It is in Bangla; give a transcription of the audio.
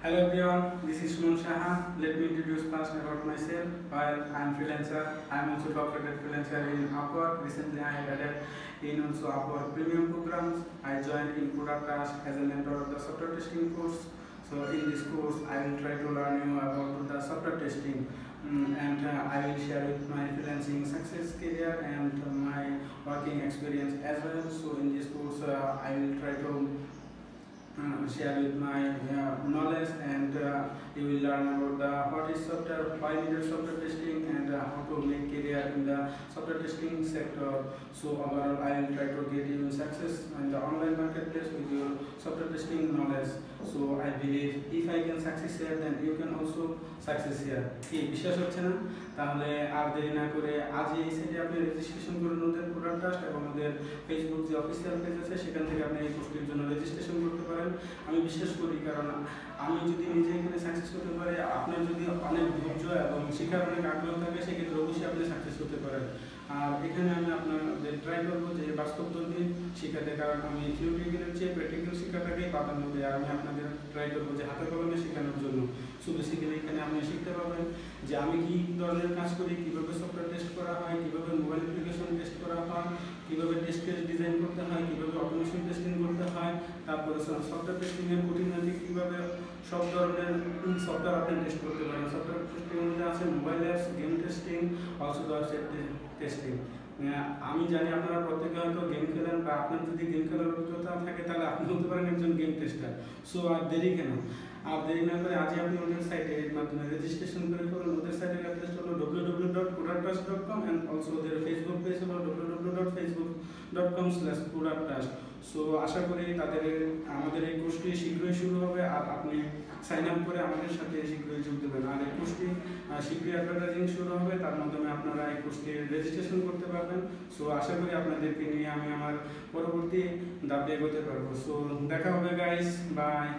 Hello everyone, this is Suman Shaha. Let me introduce first about myself. While I am freelancer, I am also top-rated freelancer in Upwork. Recently I have added in also Upwork premium programs. I joined in Product as a mentor of the software testing course. So in this course, I will try to learn you about the software testing and I will share with my freelancing success career and my working experience as well. So in this course, I will try to share with my knowledge and you will learn about the what is software, why needed software testing and how to make career in the software testing sector. So overall I will try to get you success in the online marketplace with your software testing knowledge. So I believe if I can success here then you can also success here. কি বিশ্বাস হচ্ছে না? তাহলে আর দেরি না করে আজই এই সাইটে আপনি রেজিস্ট্রেশন করুন ওদের প্রোডাক্ট ট্রাস্ট এবং ওদের ফেসবুক যে অফিসিয়াল পেজ আছে সেখান থেকে আপনি এই কোর্সটির জন্য রেজিস্ট্রেশন করতে পারেন। আমি বিশ্বাস করি কারণ আমি যদি নিজে এখানে সাকসেস হতে পারি, আপনার যদি অনেক ধৈর্য এবং শেখার অনেক আগ্রহ থাকে সেক্ষেত্রে অবশ্যই আপনি সাকসেস হতে পারেন। আর এখানে আমি আপনাদের ট্রাই করবো যে বাস্তবধর্মী শেখাতে, কারণ আমি থিওরিটিক্যালের চেয়ে প্র্যাকটিক্যাল শেখাটাকেই প্রাধান্য দিই। আর আমি আপনাদের ট্রাই করবো যে হাতে কলমে শেখানোর জন্য। সো বেসিক্যালি এখানে আপনি শিখতে পারবেন যে আমি কী ধরনের কাজ করি, কীভাবে সফটওয়্যার টেস্ট করা হয়, কীভাবে মোবাইল অ্যাপ্লিকেশন টেস্ট করা হয়, কীভাবে টেস্ট কেস ডিজাইন করতে হয়, কীভাবে অটোমেশন টেস্টিং করতে হয়, তারপরে সফটওয়্যার টেস্টিংয়ের খুঁটিনাটি কীভাবে সব ধরনের সফটওয়্যার আপনি টেস্ট করতে পারেন। সফটওয়্যার টেস্টিং মধ্যে আছে mobile apps, game testing, also the website testing. আমি জানি আপনারা প্রত্যেকে হয়তো গেম খেলেন বা আপনার যদি গেম খেলার অভিজ্ঞতা থাকে তাহলে আপনি হতে পারেন একজন গেম টেস্টার। সো আর দেরি কেন, আর দেরি না করে আজই আপনি ওদের সাইটের মাধ্যমে রেজিস্ট্রেশন করে করুন। ওদের সাইটের অ্যাড্রেস হলো www.producttrust.com and also ওদের ফেসবুক পেজ হলো www.facebook.com/producttrust। সো আশা করি আমাদের এই কোর্সটি শীঘ্রই শুরু হবে আর আপনি সাইন আপ করে আমাদের সাথে শীঘ্রই যোগ দেবেন। আর এই কোর্সটি শীঘ্রই অ্যাডভার্টাইজিং শুরু হবে, তার মাধ্যমে আপনারা এই কোর্সটির রেজিস্ট্রেশন করতে পারবেন। সো আশা করি আপনাদেরকে নিয়ে আমি আমার পরবর্তী ধাপে এগোতে পারবো। সো দেখা হবে গাইস, বাই।